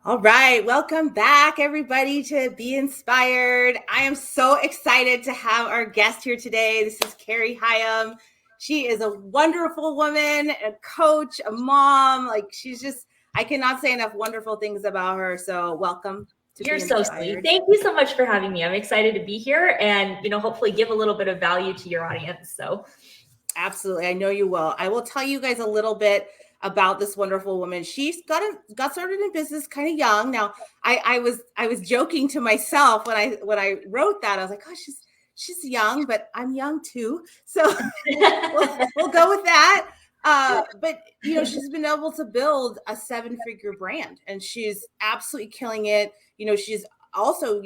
All right, welcome back, everybody, to Be Inspired. I am so excited to have our guest here today. This is Cari Higham. She is a wonderful woman, a coach, a mom. I cannot say enough wonderful things about her. So welcome to You're Be so Inspired. sweet. Thank you so much for having me. I'm excited to be here and, hopefully give a little bit of value to your audience. So absolutely. I know you will. I will tell you guys a little bit about this wonderful woman. She's got started in business kind of young. Now, I was joking to myself when I wrote that. I was like, oh, she's young, but I'm young too. So we'll go with that. But she's been able to build a 7-figure brand, and she's absolutely killing it. She's also,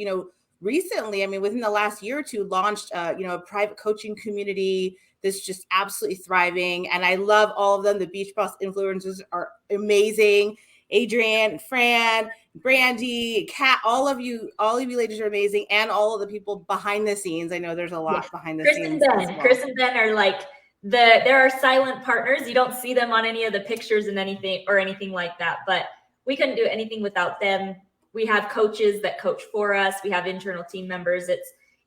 recently, within the last year or two, launched a private coaching community that's just absolutely thriving. And I love all of them. The Beach Boss influencers are amazing. Adrienne, Fran, Brandy, Kat, all of you ladies are amazing. And all of the people behind the scenes. I know there's a lot behind the scenes. Chris and Ben are like there are silent partners. You don't see them on any of the pictures and anything like that, but we couldn't do anything without them. We have coaches that coach for us. We have internal team members.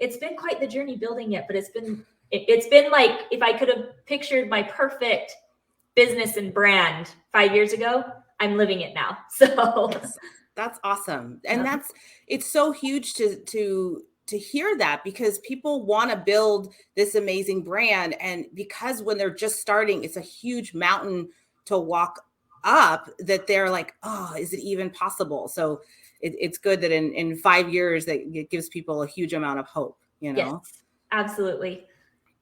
It's been quite the journey building it, but it's been like, if I could have pictured my perfect business and brand 5 years ago, I'm living it now. So that's awesome. And it's so huge to hear that, because people want to build this amazing brand. And because when they're just starting, it's a huge mountain to walk up, that they're like, oh, is it even possible? So it's good that in 5 years that it gives people a huge amount of hope, Yes, absolutely.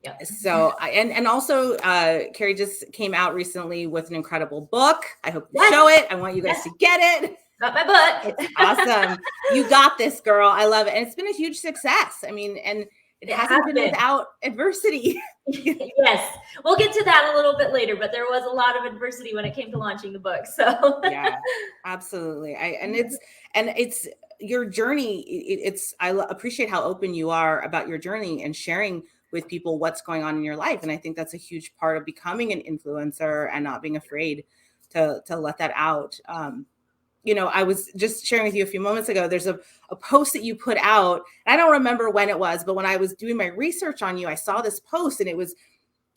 Yeah. So, and also, Cari just came out recently with an incredible book. I hope you show it. I want you guys to get it. Got my book. It's awesome. You got this, girl. I love it. And it's been a huge success. And it hasn't been without adversity. Yes. We'll get to that a little bit later, but there was a lot of adversity when it came to launching the book. So yeah, absolutely. It's your journey. I appreciate how open you are about your journey and sharing with people what's going on in your life. And I think that's a huge part of becoming an influencer and not being afraid to let that out. I was just sharing with you a few moments ago, there's a post that you put out. I don't remember when it was, but when I was doing my research on you, I saw this post, and it was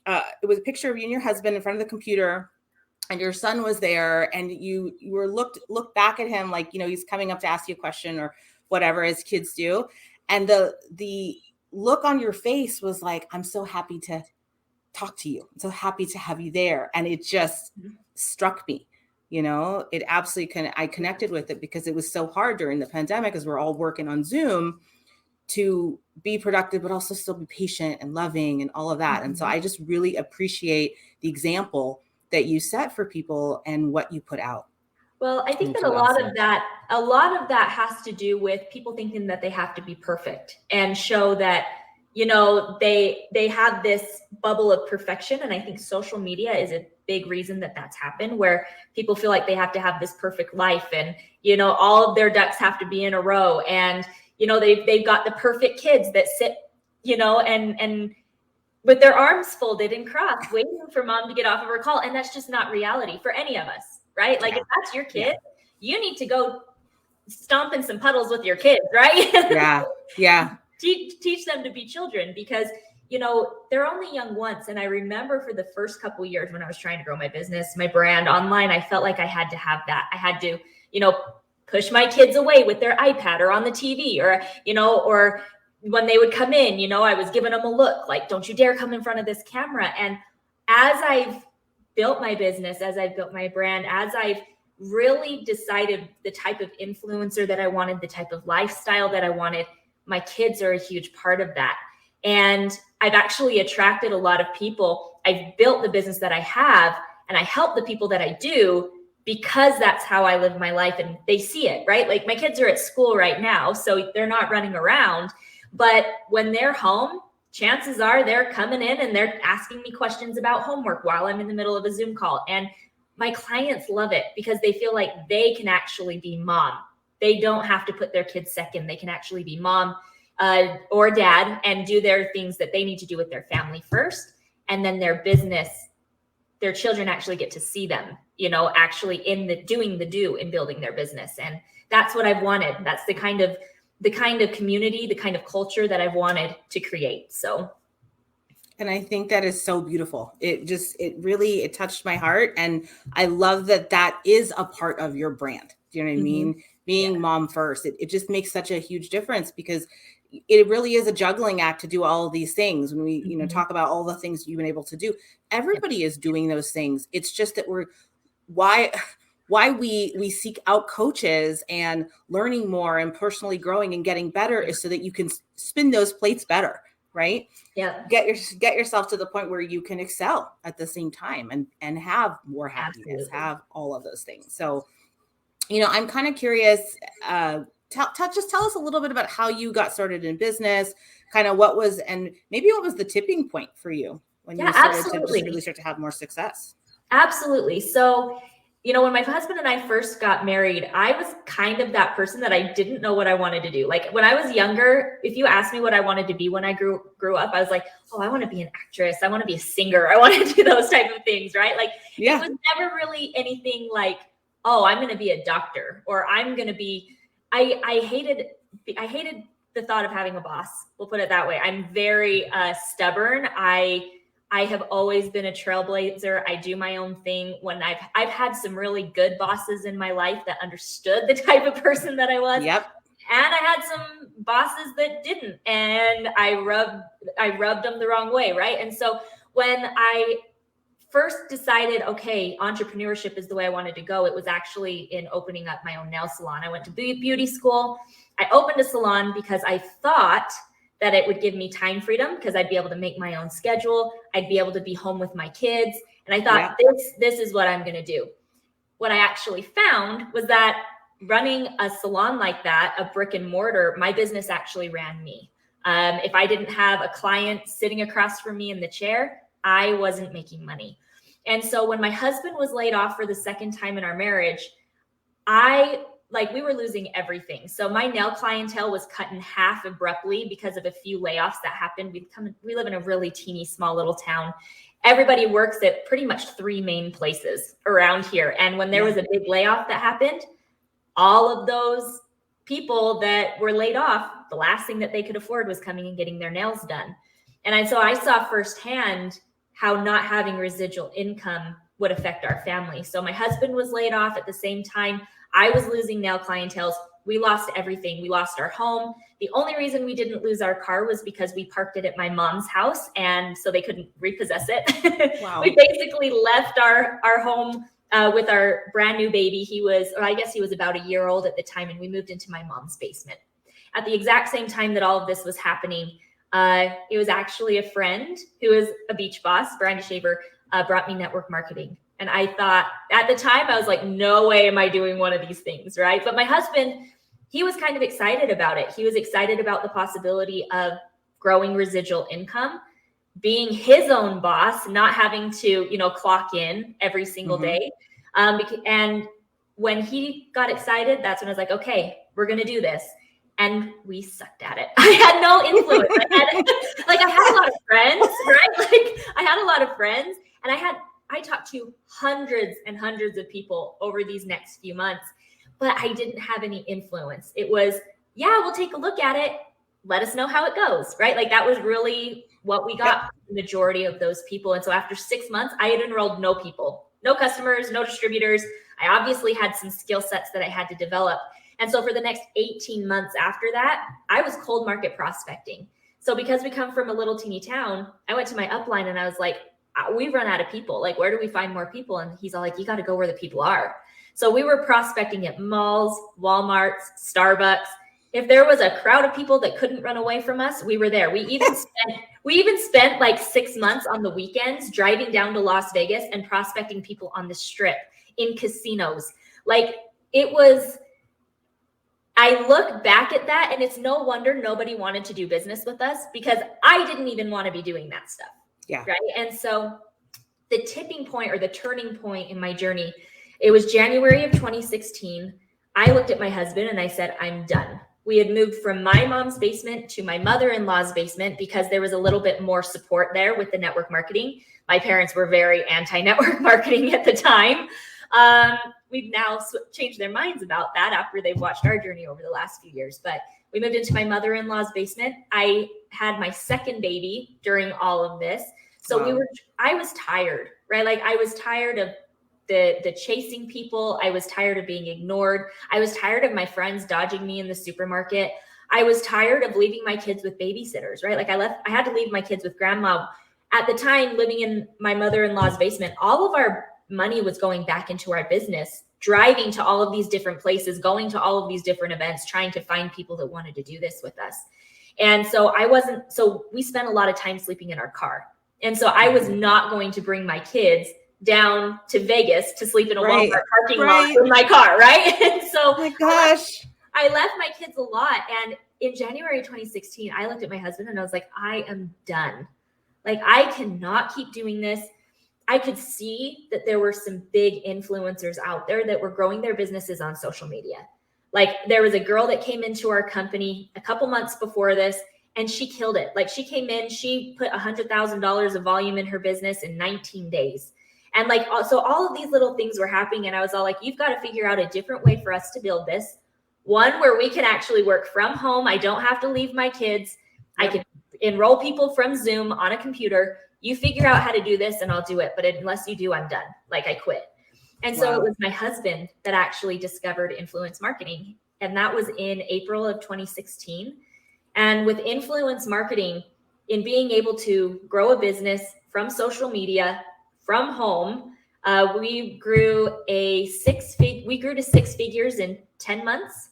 a picture of you and your husband in front of the computer, and your son was there, and you were looked back at him like, he's coming up to ask you a question or whatever, as kids do. And the look on your face was like, I'm so happy to talk to you. I'm so happy to have you there. And it just struck me, it absolutely I connected with it, because it was so hard during the pandemic, as we're all working on Zoom, to be productive, but also still be patient and loving and all of that. Mm-hmm. And so I just really appreciate the example that you set for people and what you put out. Well, I think that a lot of that has to do with people thinking that they have to be perfect and show that, they have this bubble of perfection. And I think social media is a big reason that that's happened, where people feel like they have to have this perfect life, and, all of their ducks have to be in a row. And, they've got the perfect kids that sit, and with their arms folded and crossed, waiting for mom to get off of her call. And that's just not reality for any of us. Right? Like, if that's your kid, you need to go stomp in some puddles with your kids, right? Yeah. Teach them to be children, because, they're only young once. And I remember for the first couple of years when I was trying to grow my business, my brand online, I felt like I had to have that. I had to, push my kids away with their iPad or on the TV, or, or when they would come in, I was giving them a look like, don't you dare come in front of this camera. And as I've built my business, as I've built my brand, as I've really decided the type of influencer that I wanted, the type of lifestyle that I wanted, my kids are a huge part of that. And I've actually attracted a lot of people. I've built the business that I have, and I help the people that I do, because that's how I live my life, and they see it, right? Like, my kids are at school right now, so they're not running around, but when they're home, chances are they're coming in and they're asking me questions about homework while I'm in the middle of a Zoom call. And my clients love it, because they feel like they can actually be mom. They don't have to put their kids second. They can actually be mom or dad and do their things that they need to do with their family first. And then their business, their children actually get to see them actually doing the do in building their business. And that's what I've wanted. That's the kind of community, the kind of culture that I've wanted to create. So. And I think that is so beautiful. It really touched my heart. And I love that is a part of your brand. Do you know what I mean? Being mom first, it just makes such a huge difference, because it really is a juggling act to do all of these things. When we, talk about all the things you've been able to do, everybody is doing those things. It's just that why we seek out coaches and learning more and personally growing and getting better is so that you can spin those plates better. Right? Yeah. Get yourself to the point where you can excel at the same time and have more happiness, have all of those things. So, I'm kind of curious, just tell us a little bit about how you got started in business, kind of what was the tipping point for you when you started to just really start to have more success? Absolutely. So, when my husband and I first got married, I was kind of that person that I didn't know what I wanted to do. Like when I was younger, if you asked me what I wanted to be when I grew up, I was like, oh, I want to be an actress. I want to be a singer. I want to do those type of things, right? Like it was never really anything like, oh, I'm going to be a doctor, or I'm going to be, I hated the thought of having a boss. We'll put it that way. I'm very stubborn. I have always been a trailblazer. I do my own thing. When I've had some really good bosses in my life that understood the type of person that I was. Yep. And I had some bosses that didn't, and I rubbed them the wrong way, right? And so when I first decided, okay, entrepreneurship is the way I wanted to go, it was actually in opening up my own nail salon. I went to beauty school. I opened a salon because I thought that it would give me time freedom, because I'd be able to make my own schedule. I'd be able to be home with my kids. And I thought, this is what I'm going to do. What I actually found was that running a salon like that, a brick and mortar, my business actually ran me. If I didn't have a client sitting across from me in the chair, I wasn't making money. And so when my husband was laid off for the second time in our marriage, we were losing everything. So my nail clientele was cut in half abruptly because of a few layoffs that happened. We live in a really teeny, small little town. Everybody works at pretty much 3 main places around here. And when there was a big layoff that happened, all of those people that were laid off, the last thing that they could afford was coming and getting their nails done. And so I saw firsthand how not having residual income would affect our family. So my husband was laid off at the same time. I was losing nail clientele. We lost everything. We lost our home. The only reason we didn't lose our car was because we parked it at my mom's house, and so they couldn't repossess it. Wow. We basically left our home with our brand new baby. He was about a year old at the time, and we moved into my mom's basement. At the exact same time that all of this was happening, it was actually a friend who is a beach boss, Brenda Shaver, brought me network marketing. And I thought at the time, I was like, no way am I doing one of these things, right? But my husband, he was kind of excited about it. He was excited about the possibility of growing residual income, being his own boss, not having to, clock in every single day. And when he got excited, that's when I was like, okay, we're going to do this. And we sucked at it. I had no influence. I had a lot of friends, right? I had a lot of friends, and I talked to hundreds and hundreds of people over these next few months, but I didn't have any influence. It was, we'll take a look at it. Let us know how it goes, right? That was really what we got from the majority of those people. And so after 6 months, I had enrolled no people, no customers, no distributors. I obviously had some skill sets that I had to develop. And so for the next 18 months after that, I was cold market prospecting. So because we come from a little teeny town, I went to my upline and I was like, we've run out of people. Where do we find more people? And he's all like, you got to go where the people are. So we were prospecting at malls, Walmarts, Starbucks. If there was a crowd of people that couldn't run away from us, we were there. We even spent 6 months on the weekends driving down to Las Vegas and prospecting people on the strip, in casinos. I look back at that, and it's no wonder nobody wanted to do business with us, because I didn't even want to be doing that stuff. Yeah. Right. And so the tipping point, or the turning point in my journey, it was January of 2016. I looked at my husband and I said, I'm done. We had moved from my mom's basement to my mother-in-law's basement because there was a little bit more support there with the network marketing. My parents were very anti-network marketing at the time. We've now changed their minds about that after they've watched our journey over the last few years. But we moved into my mother-in-law's basement. I had my second baby during all of this. So I was tired, right? Like I was tired of the chasing people. I was tired of being ignored. I was tired of my friends dodging me in the supermarket. I was tired of leaving my kids with babysitters, right? Like I had to leave my kids with grandma. At the time, living in my mother-in-law's basement, all of our money was going back into our business, driving to all of these different places, going to all of these different events, trying to find people that wanted to do this with us. And so we spent a lot of time sleeping in our car. And so I was not going to bring my kids down to Vegas to sleep in a Walmart parking lot in my car, right? And so oh my gosh, I left my kids a lot. And in January 2016, I looked at my husband and I was like, I am done. Like, I cannot keep doing this. I could see that there were some big influencers out there that were growing their businesses on social media. Like, there was a girl that came into our company a couple months before this, and she killed it. Like, she came in, she put $100,000 of volume in her business in 19 days. And like, so all of these little things were happening. And I was all like, you've got to figure out a different way for us to build this. One where we can actually work from home. I don't have to leave my kids. I can enroll people from Zoom on a computer. You figure out how to do this and I'll do it. But unless you do, I'm done. Like, I quit. And so it was my husband that actually discovered influence marketing. And that was in April of 2016. And with influence marketing, in being able to grow a business from social media, from home, we grew to 6 figures in 10 months.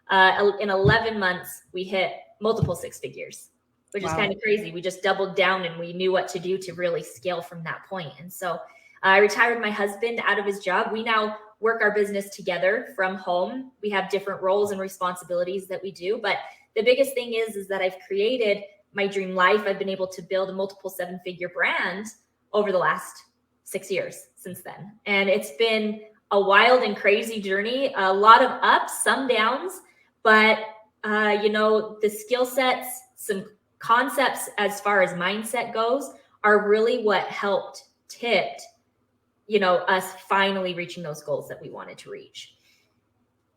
In 11 months, we hit multiple 6 figures, which is kind of crazy. We just doubled down and we knew what to do to really scale from that point. And so I retired my husband out of his job. We now work our business together from home. We have different roles and responsibilities that we do. But the biggest thing is that I've created my dream life. I've been able to build a multiple 7-figure brand over the last 6 years since then. And it's been a wild and crazy journey, a lot of ups, some downs, but the skill sets, some concepts as far as mindset goes are really what helped tipped, us finally reaching those goals that we wanted to reach.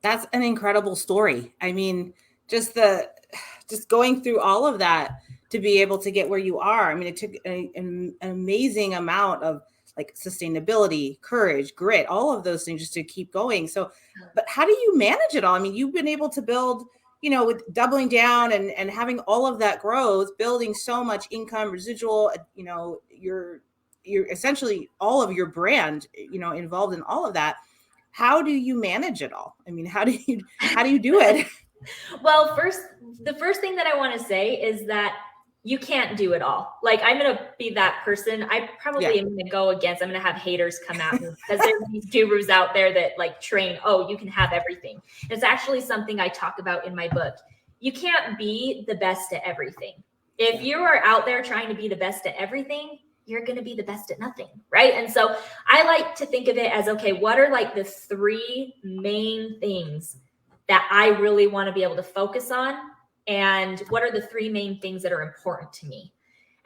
That's an incredible story. I mean, just going through all of that to be able to get where you are. I mean, it took an amazing amount of like sustainability, courage, grit, all of those things just to keep going. So, but how do you manage it all? I mean, you've been able to build, with doubling down and having all of that growth, building so much income, residual, you're essentially all of your brand, involved in all of that. How do you manage it all? I mean, how do you do it? Well, the first thing that I want to say is that you can't do it all. Like, I'm going to be that person. I probably am going to go against, I'm going to have haters come at me because there's these gurus out there that like train, you can have everything. And it's actually something I talk about in my book. You can't be the best at everything. If you are out there trying to be the best at everything, you're going to be the best at nothing. Right. And so I like to think of it as, okay, what are like the 3 main things that I really want to be able to focus on? And what are the 3 main things that are important to me?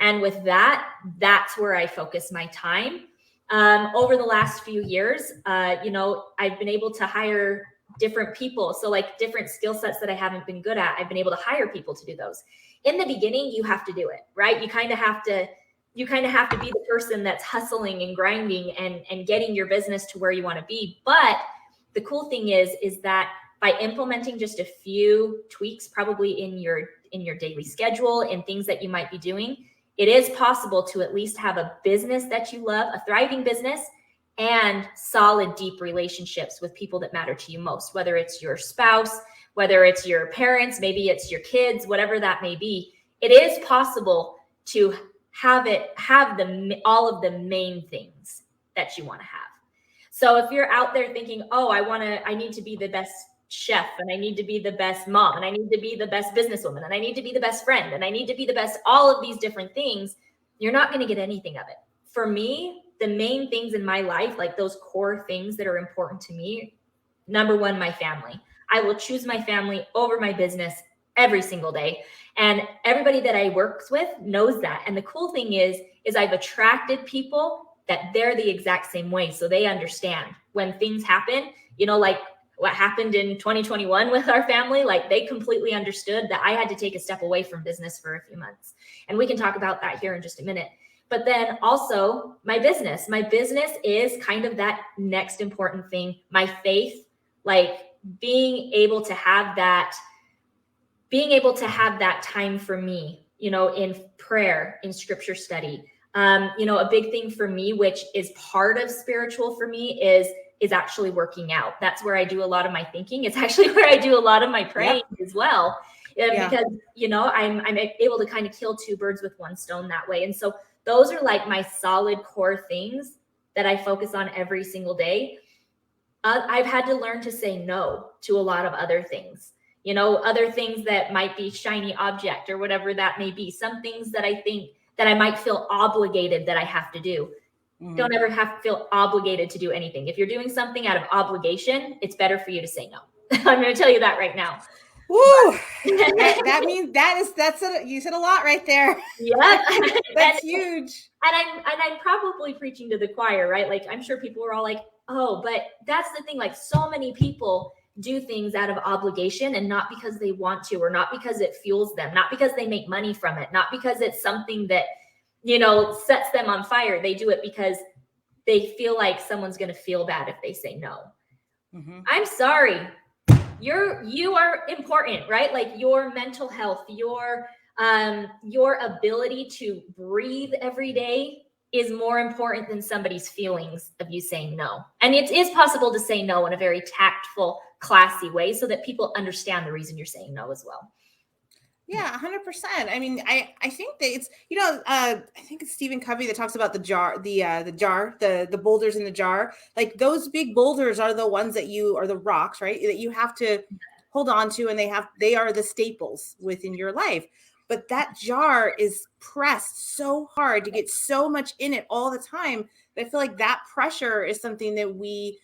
And with that, that's where I focus my time. Over the last few years, I've been able to hire different people. So like different skill sets that I haven't been good at, I've been able to hire people to do those. In the beginning, you have to do it, right? You kind of have to be the person that's hustling and grinding and getting your business to where you want to be. But the cool thing is that by implementing just a few tweaks, probably in your daily schedule and things that you might be doing, it is possible to at least have a business that you love, a thriving business, and solid, deep relationships with people that matter to you most, whether it's your spouse, whether it's your parents, maybe it's your kids, whatever that may be. It is possible to have all of the main things that you want to have. So if you're out there thinking, I need to be the best chef, and I need to be the best mom, and I need to be the best businesswoman, and I need to be the best friend, and I need to be the best, all of these different things, you're not going to get anything of it. For me, the main things in my life, like those core things that are important to me, number 1, my family. I will choose my family over my business every single day. And everybody that I work with knows that. And the cool thing is I've attracted people that they're the exact same way. So they understand when things happen, like what happened in 2021 with our family, like they completely understood that I had to take a step away from business for a few months. And we can talk about that here in just a minute. But then also my business is kind of that next important thing. My faith, like being able to have that time for me, in prayer, in scripture study. A big thing for me, which is part of spiritual for me, is actually working out. That's where I do a lot of my thinking. It's actually where I do a lot of my praying as well. Because, I'm able to kind of kill two birds with one stone that way. And so those are like my solid core things that I focus on every single day. I've had to learn to say no to a lot of other things, other things that might be shiny object or whatever that may be. Some things that I think that I might feel obligated that I have to do. Mm-hmm. Don't ever have to feel obligated to do anything. If you're doing something out of obligation, it's better for you to say no. I'm going to tell you that right now. Woo! that means you said a lot right there. Yeah. That's huge. And I'm probably preaching to the choir, right? Like I'm sure people are all like, oh, but that's the thing. Like so many people do things out of obligation and not because they want to, or not because it fuels them, not because they make money from it, not because it's something that, sets them on fire. They do it because they feel like someone's going to feel bad if they say no. Mm-hmm. I'm sorry. You are important, right? Like your mental health, your ability to breathe every day is more important than somebody's feelings of you saying no. And it is possible to say no in a very tactful, classy way so that people understand the reason you're saying no as well. Yeah, 100%. I mean, I think that it's, I think it's Stephen Covey that talks about the boulders in the jar. Like those big boulders are the ones are the rocks, right? That you have to hold on to, and they are the staples within your life. But that jar is pressed so hard to get so much in it all the time. That I feel like that pressure is something that we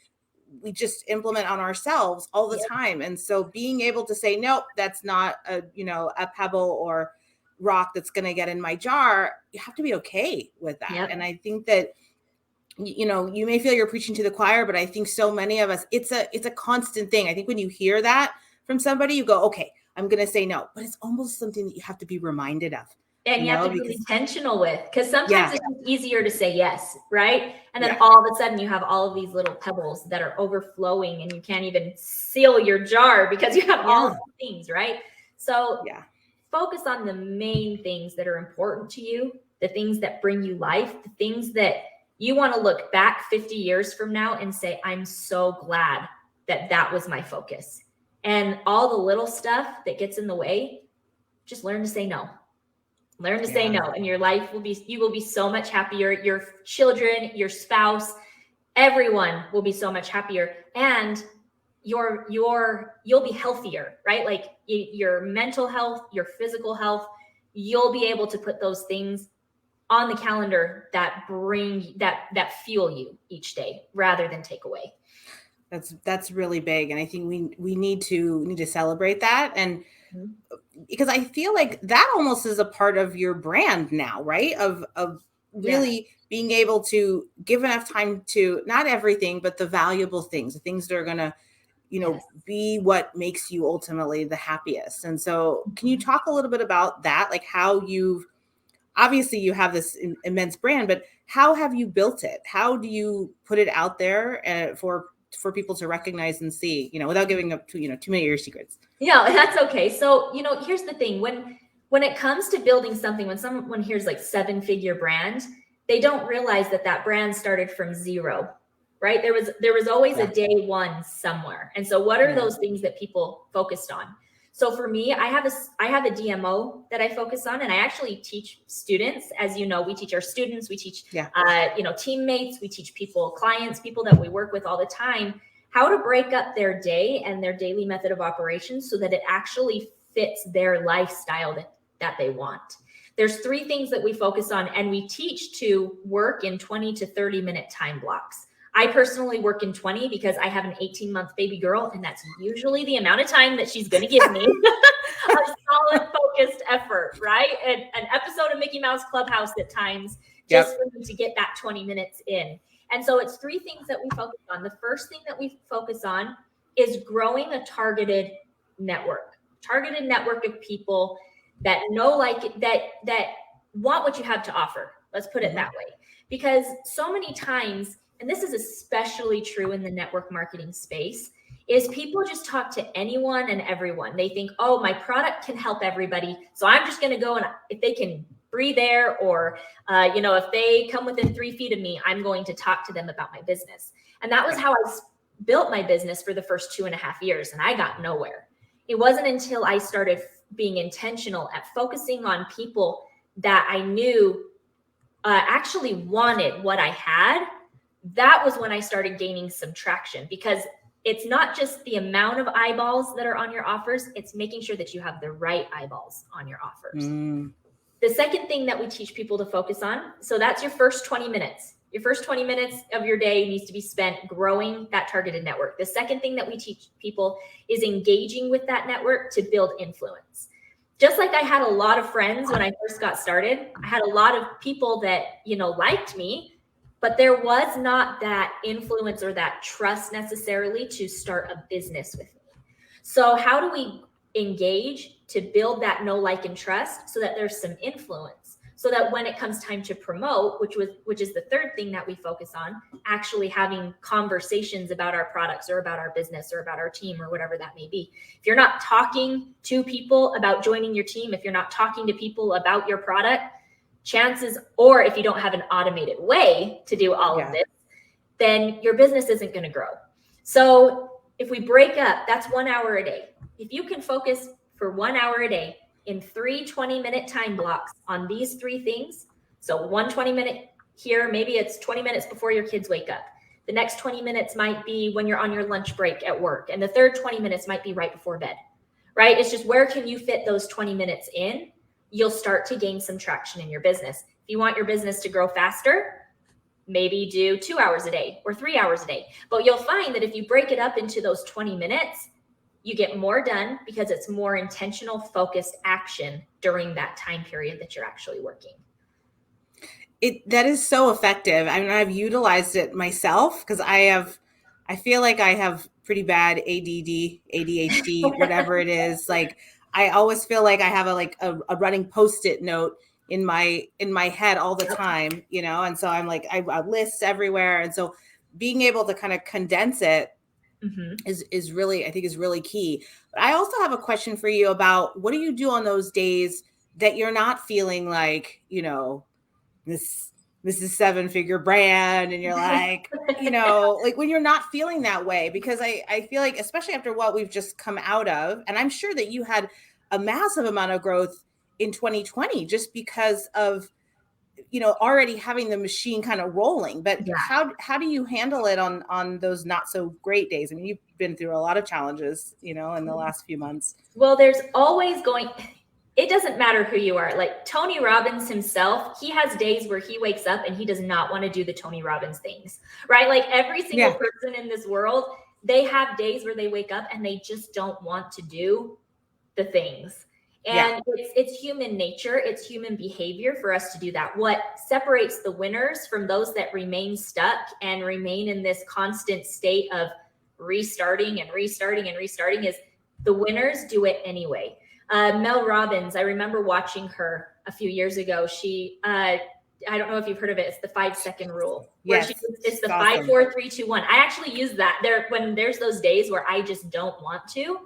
just implement on ourselves all the time. And so being able to say, nope, that's not a pebble or rock that's going to get in my jar. You have to be okay with that. Yep. And I think that, you may feel you're preaching to the choir, but I think so many of us, it's a constant thing. I think when you hear that from somebody, you go, okay, I'm going to say no, but it's almost something that you have to be reminded of. And you have to be intentional with, because sometimes it's easier to say yes, right? And then all of a sudden you have all of these little pebbles that are overflowing and you can't even seal your jar because you have all of these things, right? So focus on the main things that are important to you, the things that bring you life, the things that you want to look back 50 years from now and say, I'm so glad that was my focus. And all the little stuff that gets in the way, just learn to say no. Learn to say no, and your life you will be so much happier. Your children, your spouse, everyone will be so much happier, and you'll be healthier, right? Like your mental health, your physical health, you'll be able to put those things on the calendar that bring that fuel you each day rather than take away. That's really big, and I think we need to celebrate that. And because I feel like that almost is a part of your brand now, right? Of really being able to give enough time to not everything, but the valuable things, the things that are going to, be what makes you ultimately the happiest. And so can you talk a little bit about that? Like how obviously you have this immense brand, but how have you built it? How do you put it out there for people to recognize and see, without giving up too many of your secrets? Yeah, that's okay. So, here's the thing. When it comes to building something, when someone hears like 7-figure brand, they don't realize that brand started from zero, right? There was always a day one somewhere. And so what are those things that people focused on? So for me, I have a DMO that I focus on, and I actually teach students. As you know, we teach our students, we teach, teammates, we teach clients, people that we work with all the time, how to break up their day and their daily method of operation so that it actually fits their lifestyle that they want. There's 3 things that we focus on, and we teach to work in 20 to 30 minute time blocks. I personally work in 20 because I have an 18-month baby girl, and that's usually the amount of time that she's going to give me a solid, focused effort, right? And an episode of Mickey Mouse Clubhouse at times just for me to get that 20 minutes in. And so it's 3 things that we focus on. The first thing that we focus on is growing a targeted network of people that know, like, that want what you have to offer. Let's put it that way. Because so many times, and this is especially true in the network marketing space, is people just talk to anyone and everyone. They think, oh, my product can help everybody, so I'm just going to go, and if they can breathe air, or if they come within 3 feet of me, I'm going to talk to them about my business. And that was how I built my business for the first 2.5 years, and I got nowhere. It wasn't until I started being intentional at focusing on people that I knew actually wanted what I had. That was when I started gaining some traction, because it's not just the amount of eyeballs that are on your offers, it's making sure that you have the right eyeballs on your offers. The second thing that we teach people to focus on, so that's your first 20 minutes. Your first 20 minutes of your day needs to be spent growing that targeted network. The second thing that we teach people is engaging with that network to build influence. Just like I had a lot of friends when I first got started, I had a lot of people that, liked me, but there was not that influence or that trust necessarily to start a business with me. So how do we engage to build that know, like, and trust so that there's some influence, so that when it comes time to promote, which is the third thing that we focus on, actually having conversations about our products or about our business or about our team or whatever that may be. If you're not talking to people about joining your team, if you're not talking to people about your product, chances, or if you don't have an automated way to do all of this, then your business isn't going to grow. So if we break up, that's 1 hour a day. If you can focus for 1 hour a day in 3 20-minute time blocks on these 3 things. So 1 20-minute here, maybe it's 20 minutes before your kids wake up. The next 20 minutes might be when you're on your lunch break at work. And the third 20 minutes might be right before bed, right? It's just, where can you fit those 20 minutes in? You'll start to gain some traction in your business. If you want your business to grow faster, maybe do 2 hours a day or 3 hours a day. But you'll find that if you break it up into those 20 minutes, you get more done because it's more intentional, focused action during that time period that you're actually working. That is so effective. I mean, I've utilized it myself because I feel like I have pretty bad ADD, ADHD, whatever it is. Like, I always feel like I have a running Post-it note in my head all the time, and so I'm like, I lists everywhere. And so being able to kind of condense it is really, I think, is really key. But I also have a question for you about, what do you do on those days that you're not feeling like, this is 7-figure brand, and you're like, like when you're not feeling that way? Because I feel like, especially after what we've just come out of, and I'm sure that you had a massive amount of growth in 2020 just because of, already having the machine kind of rolling. But how do you handle it on those not so great days? I mean, you've been through a lot of challenges, in the last few months. Well, there's always it doesn't matter who you are. Like Tony Robbins himself, he has days where he wakes up and he does not want to do the Tony Robbins things, right? Like every single person in this world, they have days where they wake up and they just don't want to do the things. And it's human nature, it's human behavior for us to do that. What separates the winners from those that remain stuck and remain in this constant state of restarting and restarting and restarting is the winners do it anyway. Mel Robbins, I remember watching her a few years ago. She, I don't know if you've heard of it. It's the 5-second rule. Yes, it's the awesome. 5, 4, 3, 2, 1. I actually use that there when there's those days where I just don't want to.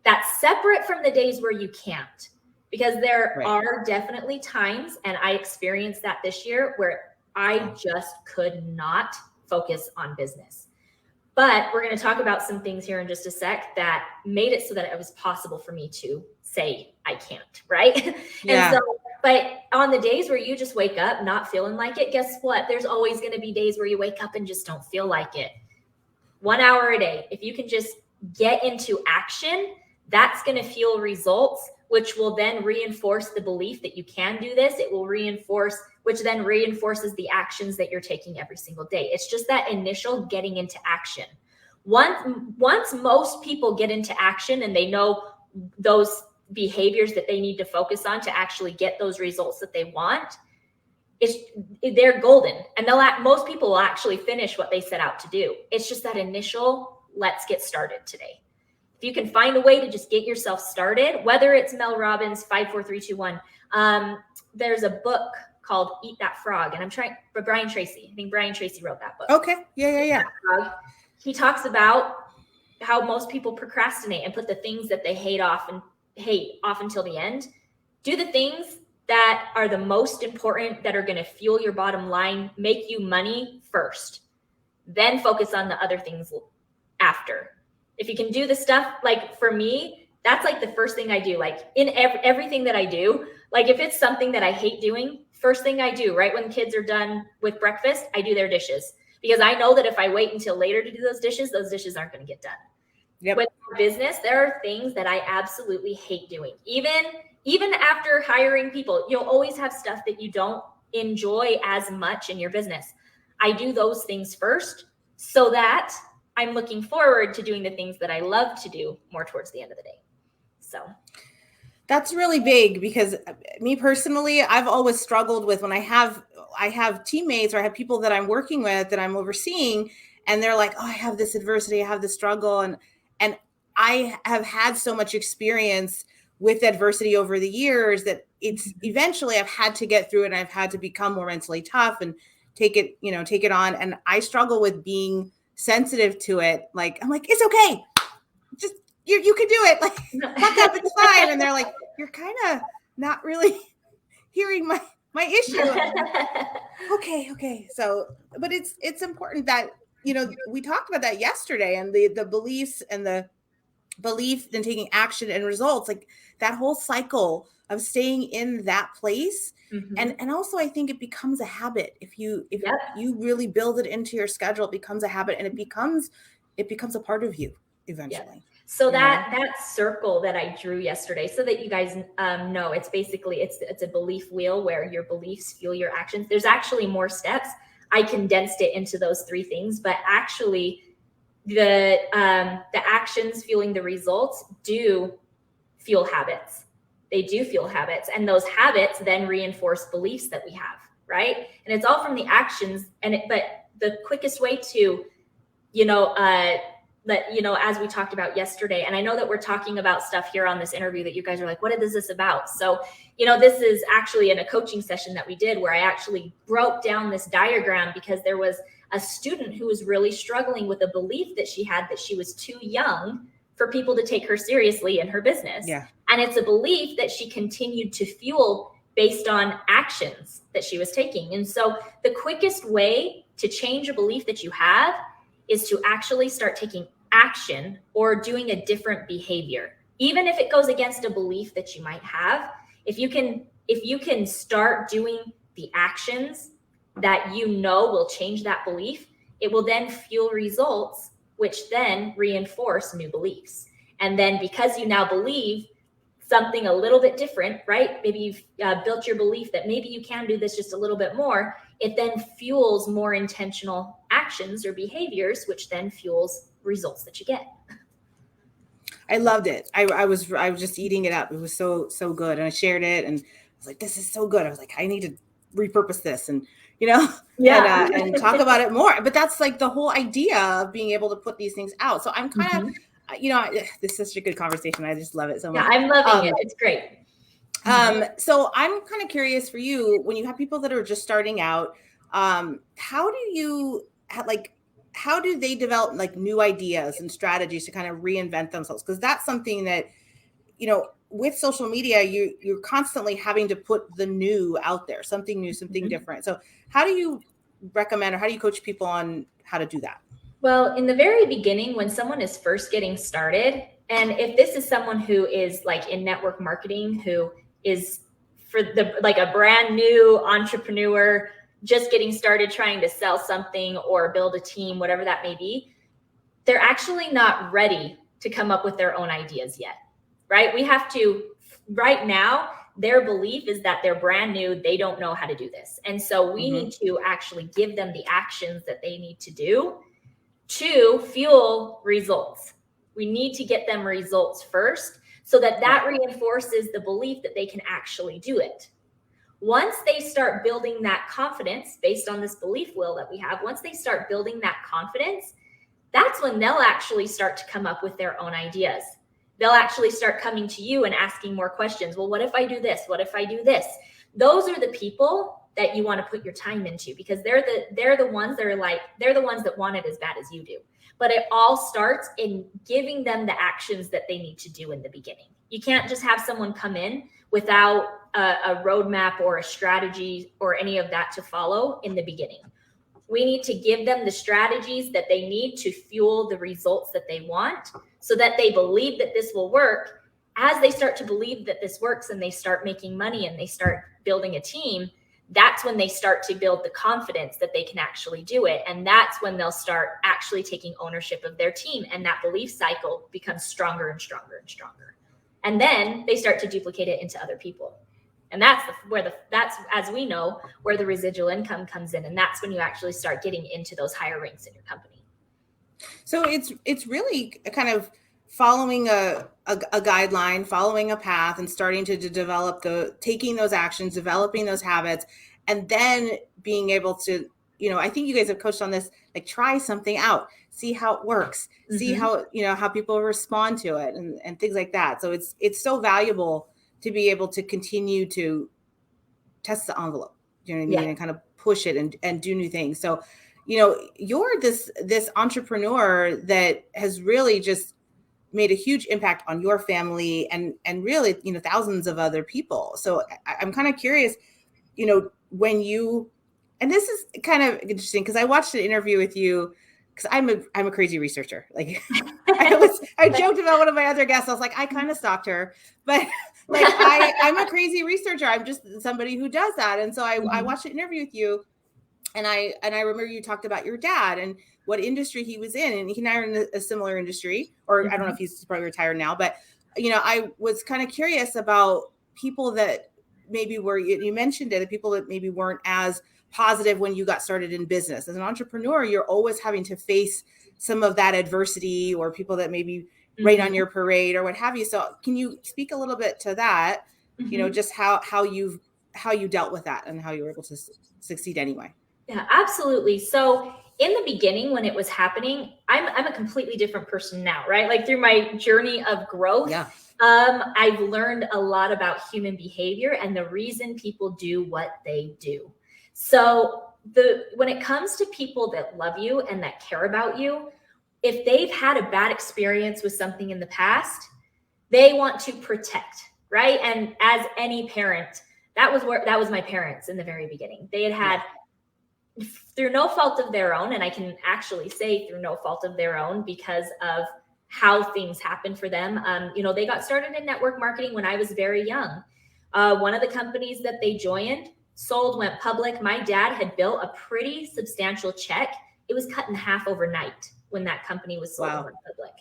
That's separate from the days where you can't, because there are definitely times, and I experienced that this year, where I just could not focus on business. But we're going to talk about some things here in just a sec that made it so that it was possible for me to say I can't, right? And so, but on the days where you just wake up not feeling like it, guess what? There's always going to be days where you wake up and just don't feel like it. 1 hour a day, if you can just get into action, that's going to fuel results, which will then reinforce the belief that you can do this. It will reinforce, which then reinforces the actions that you're taking every single day. It's just that initial getting into action. Once most people get into action and they know those behaviors that they need to focus on to actually get those results that they want, they're golden, and most people will actually finish what they set out to do. It's just that initial, let's get started today. If you can find a way to just get yourself started, whether it's Mel Robbins, 5, 4, 3, 2, 1. There's a book called Eat That Frog, and Brian Tracy. I think Brian Tracy wrote that book. Okay. Yeah. He talks about how most people procrastinate and put the things that they hate off until the end. Do the things that are the most important, that are going to fuel your bottom line, make you money first, then focus on the other things after. If you can do the stuff, like for me, that's like the first thing I do, like in everything that I do. Like if it's something that I hate doing, first thing I do, right when kids are done with breakfast, I do their dishes, because I know that if I wait until later to do those dishes aren't going to get done. Yep. With business, there are things that I absolutely hate doing. Even after hiring people, you'll always have stuff that you don't enjoy as much in your business. I do those things first so that I'm looking forward to doing the things that I love to do more towards the end of the day. So that's really big, because me personally, I've always struggled with when I have teammates or I have people that I'm working with that I'm overseeing, and they're like, oh, I have this adversity, I have this struggle. And I have had so much experience with adversity over the years that it's eventually I've had to get through it, and I've had to become more mentally tough and take it on. And I struggle with being sensitive to it. Like, I'm like, it's okay. Just, you can do it. Like, fuck up, it's fine. And they're like, you're kind of not really hearing my issue. Okay. So, but it's important that, we talked about that yesterday, and the beliefs and the belief in taking action and results, like that whole cycle of staying in that place. Mm-hmm. And also I think it becomes a habit. If you really build it into your schedule, it becomes a habit, and it becomes a part of you eventually. Yeah. So that circle that I drew yesterday, so that you guys know, it's basically, it's a belief wheel where your beliefs fuel your actions. There's actually more steps. I condensed it into those 3 things, but actually the actions fueling the results do fuel habits. They do fuel habits, and those habits then reinforce beliefs that we have, right? And it's all from the actions. But the quickest way to, as we talked about yesterday, and I know that we're talking about stuff here on this interview that you guys are like, what is this about? So, this is actually in a coaching session that we did, where I actually broke down this diagram, because there was a student who was really struggling with a belief that she had, that she was too young for people to take her seriously in her business. Yeah. And it's a belief that she continued to fuel based on actions that she was taking. And so the quickest way to change a belief that you have is to actually start taking action or doing a different behavior. Even if it goes against a belief that you might have, if you can start doing the actions that will change that belief, it will then fuel results, which then reinforce new beliefs. And then because you now believe something a little bit different, right? Maybe you've built your belief that maybe you can do this just a little bit more. It then fuels more intentional actions or behaviors, which then fuels results that you get. I loved it. I was just eating it up. It was so good. And I shared it, and I was like, this is so good. I was like, I need to repurpose this and, and talk about it more. But that's like the whole idea of being able to put these things out. So I'm kind of, this is such a good conversation. I just love it so much. Yeah, I'm loving it. It's great. So I'm kind of curious for you, when you have people that are just starting out, how do they develop like new ideas and strategies to kind of reinvent themselves? Because that's something that, with social media, you're constantly having to put the new out there, something new, something different. So how do you recommend, or how do you coach people on how to do that? Well, in the very beginning, when someone is first getting started, and if this is someone who is like in network marketing, who is like a brand new entrepreneur, just getting started trying to sell something or build a team, whatever that may be, they're actually not ready to come up with their own ideas yet, right? We have to, right now, their belief is that they're brand new, they don't know how to do this. And so we need to actually give them the actions that they need to do to fuel results. We need to get them results first, so that reinforces the belief that they can actually do it. Once they start building that confidence based on this belief wheel that we have, once they start building that confidence, that's when they'll actually start to come up with their own ideas. They'll actually start coming to you and asking more questions. Well, what if I do this? What if I do this? Those are the people that you want to put your time into, because they're the ones that want it as bad as you do. But it all starts in giving them the actions that they need to do in the beginning. You can't just have someone come in without a roadmap or a strategy or any of that to follow in the beginning. We need to give them the strategies that they need to fuel the results that they want, so that they believe that this will work. As they start to believe that this works and they start making money and they start building a team, that's when they start to build the confidence that they can actually do it. And that's when they'll start actually taking ownership of their team. And that belief cycle becomes stronger and stronger and stronger. And then they start to duplicate it into other people. And that's as we know, where the residual income comes in. And that's when you actually start getting into those higher ranks in your company. So it's really kind of following a guideline, following a path, and starting to develop taking those actions, developing those habits, and then being able to, I think you guys have coached on this, like, try something out, see how it works, see how, how people respond to it, and things like that. So it's so valuable to be able to continue to test the envelope, you know what I mean? Yeah. And kind of push it and do new things. So, you're this entrepreneur that has really just made a huge impact on your family and really, thousands of other people. So I'm kind of curious, when you, and this is kind of interesting because I watched an interview with you, because I'm a crazy researcher. Like I joked about one of my other guests. I was like, I kind of stalked her, but like I'm a crazy researcher. I'm just somebody who does that. And so I watched an interview with you, and I remember you talked about your dad and what industry he was in, and he and I are in a similar industry, or I don't know if he's probably retired now, but I was kind of curious about people that maybe you mentioned it, the people that maybe weren't as positive when you got started in business. As an entrepreneur, you're always having to face some of that adversity, or people that maybe rain on your parade or what have you. So can you speak a little bit to that, just how you dealt with that and how you were able to succeed anyway? Yeah, absolutely. So in the beginning, when it was happening, I'm a completely different person now, right? Like through my journey of growth, yeah. I've learned a lot about human behavior and the reason people do what they do. So when it comes to people that love you and that care about you, if they've had a bad experience with something in the past, they want to protect, right? And as any parent, that was my parents in the very beginning. They had through no fault of their own, and I can actually say through no fault of their own, because of how things happened for them. They got started in network marketing when I was very young. One of the companies that they joined sold, went public. My dad had built a pretty substantial check. It was cut in half overnight when that company was sold and went public.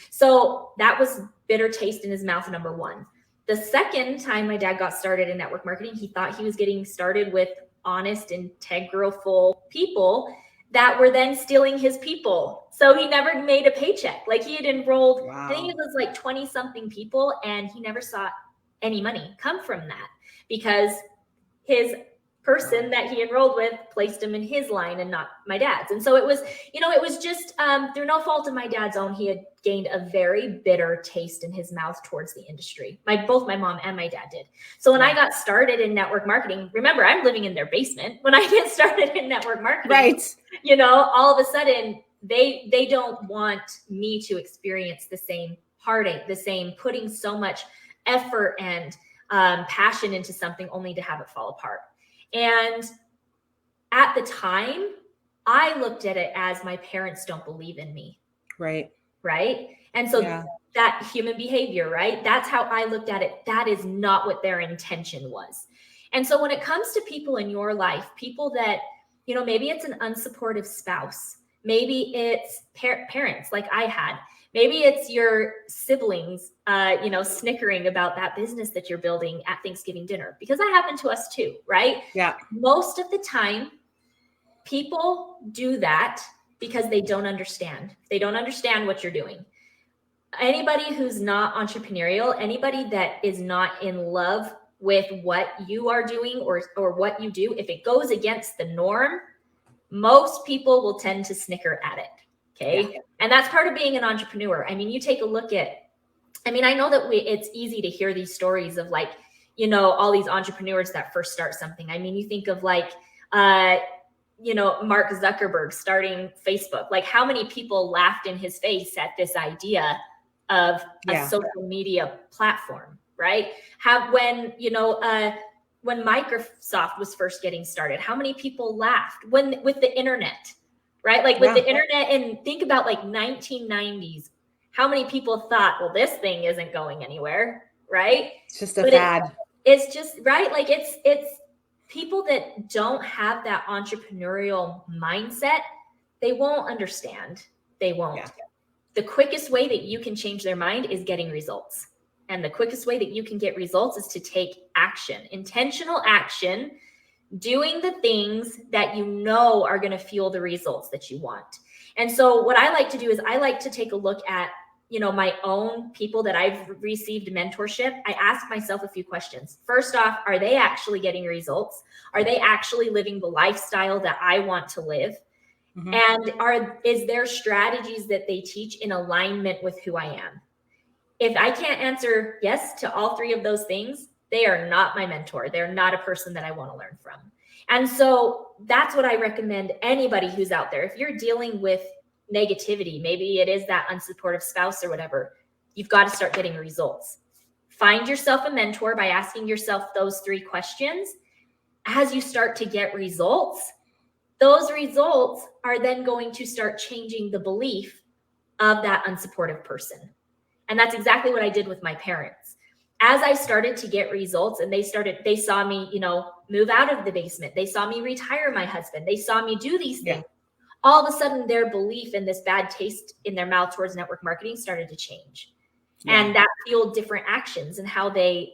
So that was bitter taste in his mouth, number one. The second time my dad got started in network marketing, he thought he was getting started with honest, integral people that were then stealing his people. So he never made a paycheck. Like he had enrolled, I think it was like 20 something people, and he never saw any money come from that, because his person that he enrolled with placed him in his line and not my dad's. And so it was just through no fault of my dad's own, he had gained a very bitter taste in his mouth towards the industry. Both my mom and my dad did. So when I got started in network marketing, remember, I'm living in their basement when I get started in network marketing. Right. All of a sudden they don't want me to experience the same heartache, the same putting so much effort and passion into something only to have it fall apart. And at the time, I looked at it as my parents don't believe in me. Right. And so that human behavior, right? That's how I looked at it. That is not what their intention was. And so when it comes to people in your life, people that, maybe it's an unsupportive spouse, maybe it's parents like I had, maybe it's your siblings, snickering about that business that you're building at Thanksgiving dinner, because that happened to us too, right? Yeah. Most of the time, people do that because they don't understand. They don't understand what you're doing. Anybody who's not entrepreneurial, anybody that is not in love with what you are doing or what you do, if it goes against the norm, most people will tend to snicker at it. Okay. Yeah. And that's part of being an entrepreneur. I mean, you take a look at, I mean, I know that it's easy to hear these stories of like, you know, all these entrepreneurs that first start something. I mean, you think of like, you know, Mark Zuckerberg starting Facebook, like how many people laughed in his face at this idea of a social media platform, right? When, you know, when Microsoft was first getting started, how many people laughed with the internet, right? Like with the internet, and think about like 1990s, how many people thought, well, this thing isn't going anywhere, right? It's just a fad. It's just, right? Like it's people that don't have that entrepreneurial mindset, they won't understand. They won't. Yeah. The quickest way that you can change their mind is getting results. And the quickest way that you can get results is to take action, intentional action, doing the things that you know are going to fuel the results that you want. And so what I like to do is I like to take a look at, you know, my own people that I've received mentorship. I ask myself a few questions. First off, are they actually getting results? Are they actually living the lifestyle that I want to live? Mm-hmm. And is their strategies that they teach in alignment with who I am? If I can't answer yes to all three of those things, they are not my mentor. They're not a person that I want to learn from. And so that's what I recommend anybody who's out there. If you're dealing with negativity, maybe it is that unsupportive spouse or whatever, you've got to start getting results. Find yourself a mentor by asking yourself those three questions. As you start to get results, those results are then going to start changing the belief of that unsupportive person. And that's exactly what I did with my parents. As I started to get results and they saw me, you know, move out of the basement. They saw me retire my husband. They saw me do these things. All of a sudden their belief and this bad taste in their mouth towards network marketing started to change. Yeah. And that fueled different actions and how they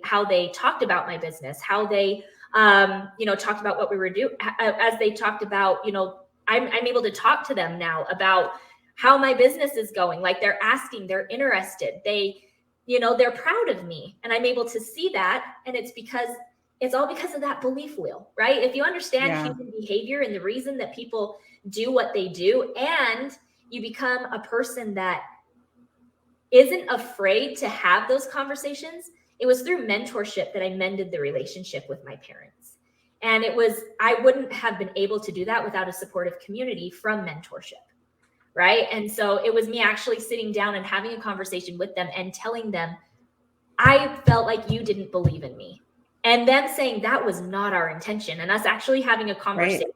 talked about my business, how they, you know, talked about what we were doing, as they talked about, you know, I'm able to talk to them now about how my business is going. Like they're asking, they're interested. They, you know, they're proud of me, and I'm able to see that. And it's all because of that belief wheel, right? If you understand human behavior and the reason that people do what they do, and you become a person that isn't afraid to have those conversations. It was through mentorship that I mended the relationship with my parents. And I wouldn't have been able to do that without a supportive community from mentorship. Right. And so it was me actually sitting down and having a conversation with them and telling them, I felt like you didn't believe in me. And them saying that was not our intention. And us actually having a conversation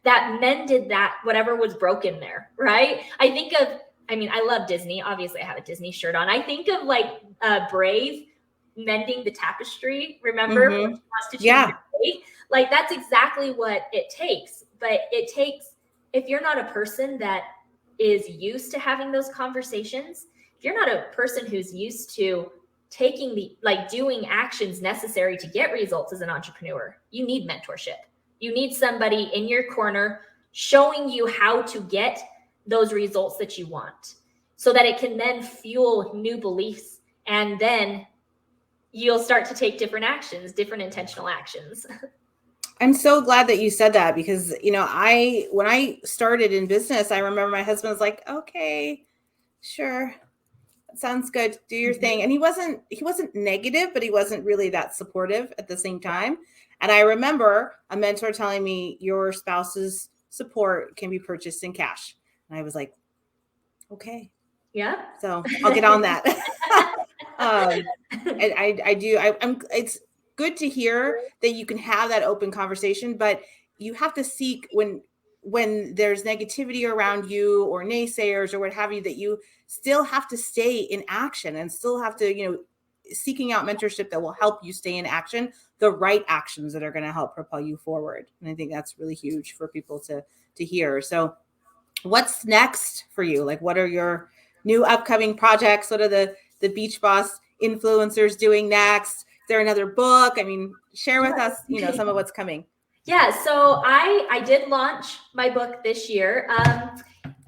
that mended that, whatever was broken there. Right. I love Disney. Obviously I have a Disney shirt on. I think of like Brave mending the tapestry. Remember? Mm-hmm. Like that's exactly what it takes. But it takes, if you're not a person that is used to having those conversations, if you're not a person who's used to doing actions necessary to get results as an entrepreneur, you need mentorship. You need somebody in your corner showing you how to get those results that you want, so that it can then fuel new beliefs, and then you'll start to take different actions, different intentional actions. I'm so glad that you said that, because, you know, when I started in business, I remember my husband was like, okay, sure. That sounds good. Do your thing. And he wasn't negative, but he wasn't really that supportive at the same time. And I remember a mentor telling me, your spouse's support can be purchased in cash. And I was like, okay. Yeah. So I'll get on that. And I do. It's good to hear that you can have that open conversation, but you have to seek when there's negativity around you or naysayers or what have you, that you still have to stay in action and still have to, you know, seeking out mentorship that will help you stay in action, the right actions that are going to help propel you forward. And I think that's really huge for people to hear. So what's next for you? Like, what are your new upcoming projects? What are the Beach Boss influencers doing next? Is there another book? I mean, share with us, you know, some of what's coming. Yeah. So I did launch my book this year.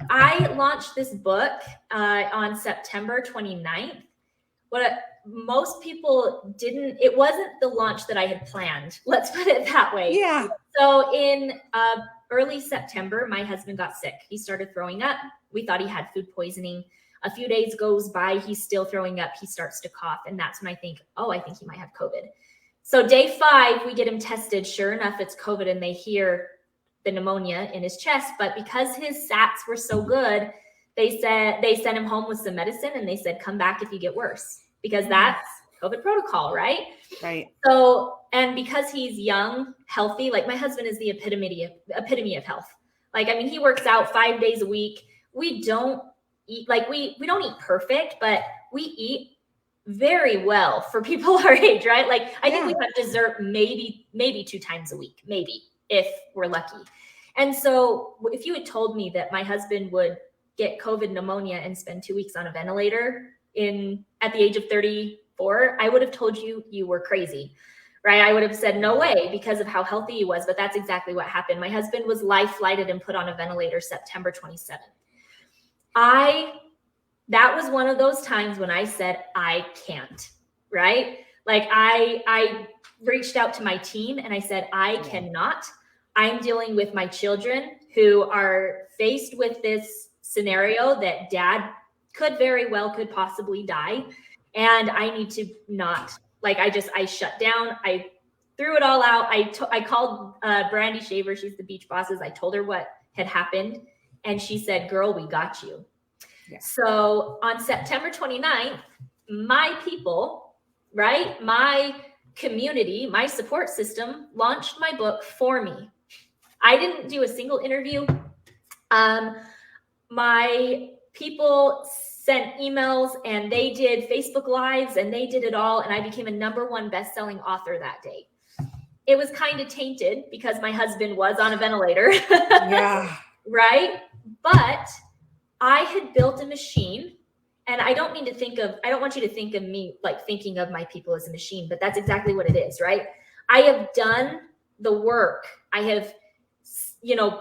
I launched this book on September 29th. most people didn't, it wasn't the launch that I had planned. Let's put it that way. Yeah. So in early September, my husband got sick. He started throwing up. We thought he had food poisoning. A few days goes by, he's still throwing up. He starts to cough. And that's when I think, oh, I think he might have COVID. So day 5, we get him tested. Sure enough, it's COVID, and they hear the pneumonia in his chest. But because his SATs were so good, they sent him home with some medicine, and they said, come back if you get worse, because that's COVID protocol, right? Right. So, and because he's young, healthy, like my husband is the epitome of health. Like, I mean, he works out 5 days a week. We don't eat, like we don't eat perfect, but we eat very well for people our age, right? Like I think we have dessert maybe 2 times a week, maybe, if we're lucky. And so if you had told me that my husband would get COVID pneumonia and spend 2 weeks on a ventilator at the age of 34, I would have told you were crazy, right? I would have said no way because of how healthy he was, but that's exactly what happened. My husband was life flighted and put on a ventilator September 27th. That was one of those times when I said, I can't, right? Like I reached out to my team and I said, I cannot. I'm dealing with my children who are faced with this scenario that dad could possibly die. And I need to not, like, I shut down. I threw it all out. I called Brandy Shaver. She's the beach bosses. I told her what had happened. And she said, girl, we got you. Yeah. So on September 29th, my people, right, my community, my support system launched my book for me. I didn't do a single interview. My people sent emails and they did Facebook Lives and they did it all. And I became a #1 best-selling author that day. It was kind of tainted because my husband was on a ventilator. Yeah. Right? But I had built a machine, and I don't want you to think of me like thinking of my people as a machine, but that's exactly what it is, right? I have done the work. I have,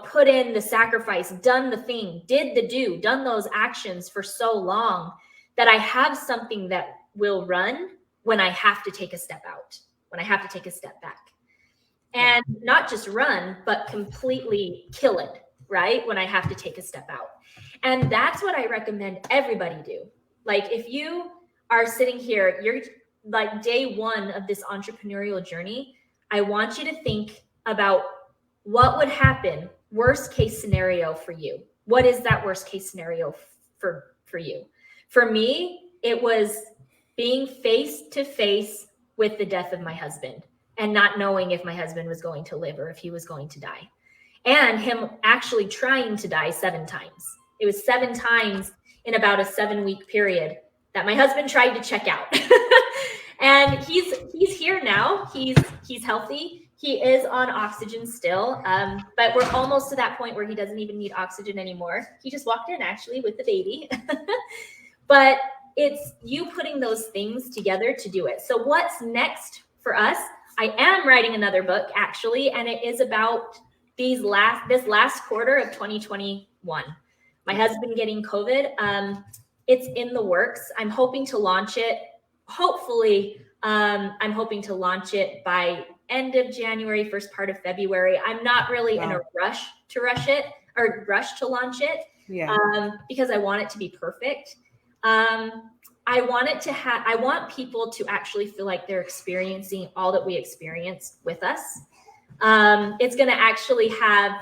put in the sacrifice, done the thing, done those actions for so long that I have something that will run when I have to take a step out, when I have to take a step back. And not just run, but completely kill it, right? When I have to take a step out. And that's what I recommend everybody do. Like if you are sitting here, you're like day 1 of this entrepreneurial journey, I want you to think about what would happen, worst case scenario for you. What is that worst case scenario for you? For me, it was being face to face with the death of my husband and not knowing if my husband was going to live or if he was going to die. And him actually trying to die 7 times. It was 7 times in about a 7-week period that my husband tried to check out. And he's here now. He's healthy. He is on oxygen still. But we're almost to that point where he doesn't even need oxygen anymore. He just walked in actually with the baby. But it's you putting those things together to do it. So what's next for us? I am writing another book actually, and it is about this last quarter of 2021. My husband getting COVID. It's in the works. I'm hoping to launch it. Hopefully, I'm hoping to launch it by end of January, first part of February. I'm not really in a rush to launch it. Yeah. Because I want it to be perfect. I want people to actually feel like they're experiencing all that we experience with us. It's going to actually have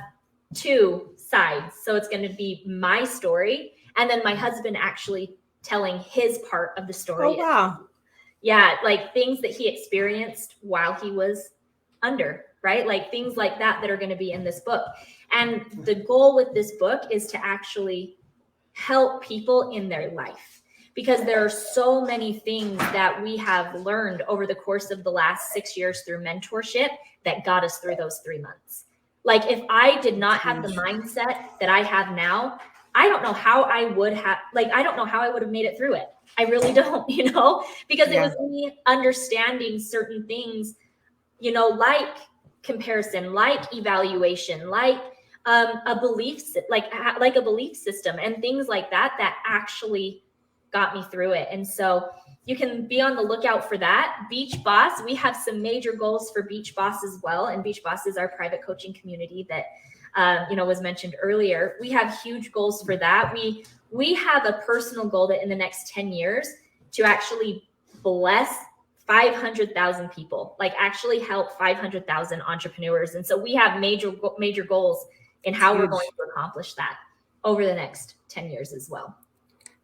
2 sides. So it's going to be my story and then my husband actually telling his part of the story. Oh, wow. Yeah. Like things that he experienced while he was under, right? Like things like that are going to be in this book. And the goal with this book is to actually help people in their life, because there are so many things that we have learned over the course of the last 6 years through mentorship that got us through those 3 months. Like if I did not have the mindset that I have now, I don't know how I would have made it through it. I really don't, because it was me understanding certain things, like comparison, like evaluation, like a belief system and things like that actually got me through it. And so you can be on the lookout for that. Beach Boss, we have some major goals for Beach Boss as well. And Beach Boss is our private coaching community that, was mentioned earlier. We have huge goals for that. We have a personal goal that in the next 10 years to actually bless 500,000 people, like actually help 500,000 entrepreneurs. And so we have major goals in how we're going to accomplish that over the next 10 years as well.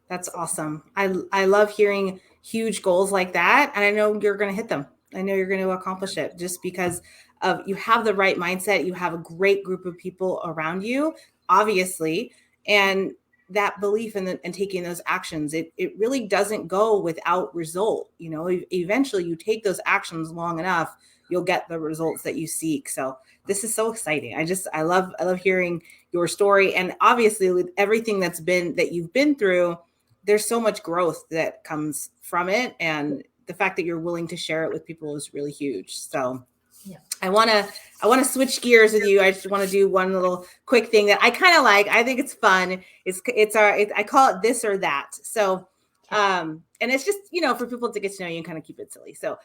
That's awesome. I love hearing huge goals like that. And I know you're going to hit them. I know you're going to accomplish it just because of you have the right mindset. You have a great group of people around you, obviously. And that belief in taking those actions, it really doesn't go without result. Eventually you take those actions long enough, you'll get the results that you seek. So this is so exciting. I love hearing your story. And obviously with everything that you've been through, there's so much growth that comes from it. And the fact that you're willing to share it with people is really huge. So yeah. I want to switch gears with you. I just want to do one little quick thing that I kind of like. I think it's fun. I call it this or that. So, and it's just, for people to get to know you and kind of keep it silly. So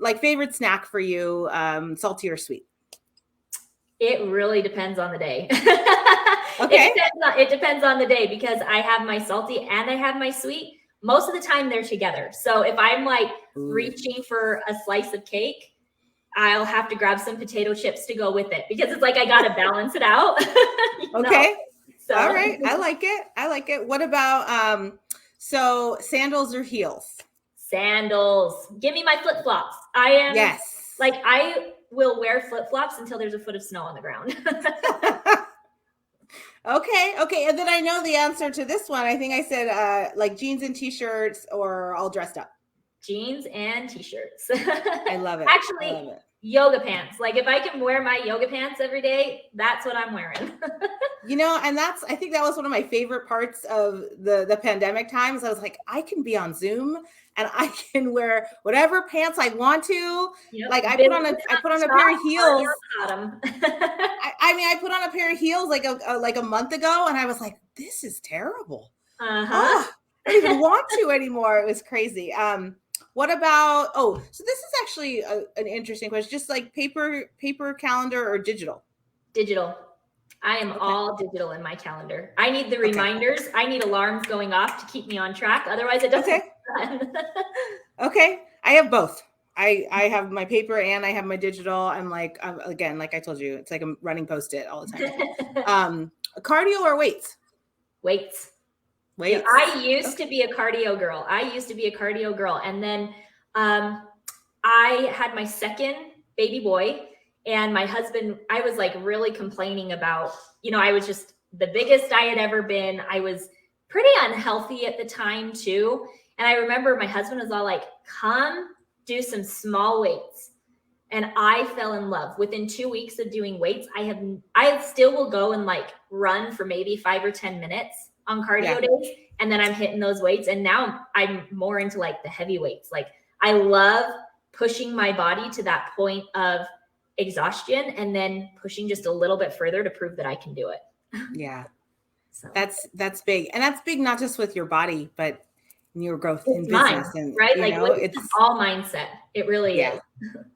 like favorite snack for you, salty or sweet? It really depends on the day. Okay. It depends on the day because I have my salty and I have my sweet. Most of the time they're together. So if I'm like reaching for a slice of cake, I'll have to grab some potato chips to go with it because it's like I got to balance it out. Okay. So. All right. I like it. What about so sandals or heels? Sandals. Give me my flip-flops. Yes. Like I will wear flip-flops until there's a foot of snow on the ground. Okay. And then I know the answer to this one. I think I said like jeans and t-shirts or all dressed up. Jeans and t-shirts. I love it. Actually, yoga pants. Like if I can wear my yoga pants every day, that's what I'm wearing. And I think that was one of my favorite parts of the pandemic times. I was like, I can be on Zoom and I can wear whatever pants I want to. Yep. Like I put on a pair of heels. I put on a pair of heels like a month ago and I was like, this is terrible. I don't even want to anymore. It was crazy. What about, so this is actually an interesting question. Just like paper calendar or digital? Digital. I am all digital in my calendar. I need the reminders. I need alarms going off to keep me on track. Otherwise it doesn't run. Okay. I have both. I have my paper and I have my digital. I'm like, again, like I told you, it's like I'm running Post-it all the time. Cardio or weights? Weights. Yeah, I used to be a cardio girl. And then I had my second baby boy and my husband, I was like really complaining about, I was just the biggest I had ever been. I was pretty unhealthy at the time too. And I remember my husband was all like, come do some small weights. And I fell in love. Within 2 weeks of doing weights, I still will go and like run for maybe 5 or 10 minutes on cardio days. And then I'm hitting those weights. And now I'm more into like the heavy weights. Like I love pushing my body to that point of exhaustion and then pushing just a little bit further to prove that I can do it. Yeah. So that's big. And that's big, not just with your body, but in your growth in business. And right. Like it's all mindset. It really is.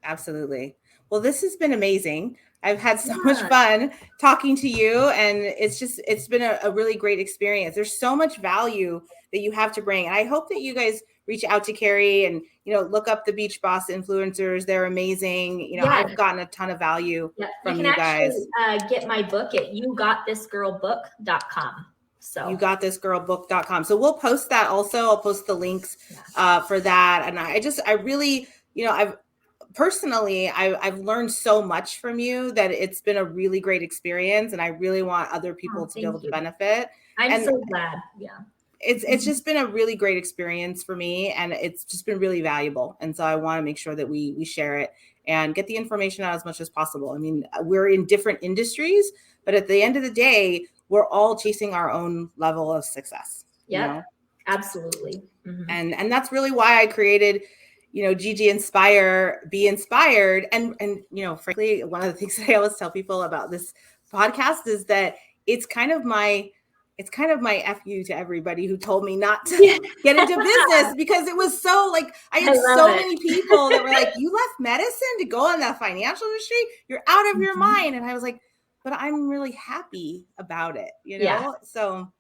Absolutely. Well, this has been amazing. I've had so much fun talking to you and it's been a really great experience. There's so much value that you have to bring. And I hope that you guys reach out to Cari and, look up the Beach Boss influencers. They're amazing. I've gotten a ton of value from you guys. You can actually get my book at yougotThisGirlBook.com. So yougotThisGirlBook.com. So we'll post that also. I'll post the links for that. And I really, I've learned so much from you that it's been a really great experience. And I really want other people to be able to benefit. I'm so glad. Yeah. It's just been a really great experience for me and it's just been really valuable. And so I want to make sure that we share it and get the information out as much as possible. I mean, we're in different industries, but at the end of the day, we're all chasing our own level of success. Yeah, absolutely. Mm-hmm. And that's really why I created, GGinspire, Be Inspired. And frankly, one of the things that I always tell people about this podcast is that it's kind of my it's kind of my FU to everybody who told me not to get into business, because it was so like, I had so many people that were like, you left medicine to go in the financial industry? You're out of your mind. And I was like, but I'm really happy about it, you know? Yeah. So,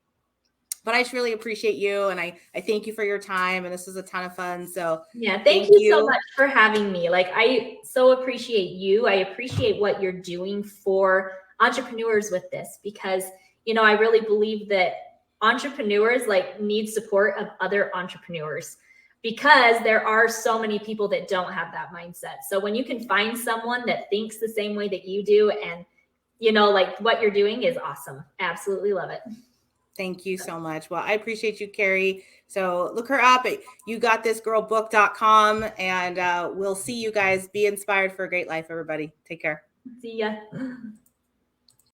but I just really appreciate you. And I thank you for your time. And this was a ton of fun. So yeah, thank you so much for having me. Like, I so appreciate you. I appreciate what you're doing for entrepreneurs with this, because, you know, I really believe that entrepreneurs like need support of other entrepreneurs, because there are so many people that don't have that mindset. So when you can find someone that thinks the same way that you do, and, you know, like what you're doing is awesome. Absolutely love it. Thank you so much. Well, I appreciate you, Cari. So look her up at yougotThisGirlBook.com, and we'll see you guys. Be inspired for a great life, everybody. Take care. See ya.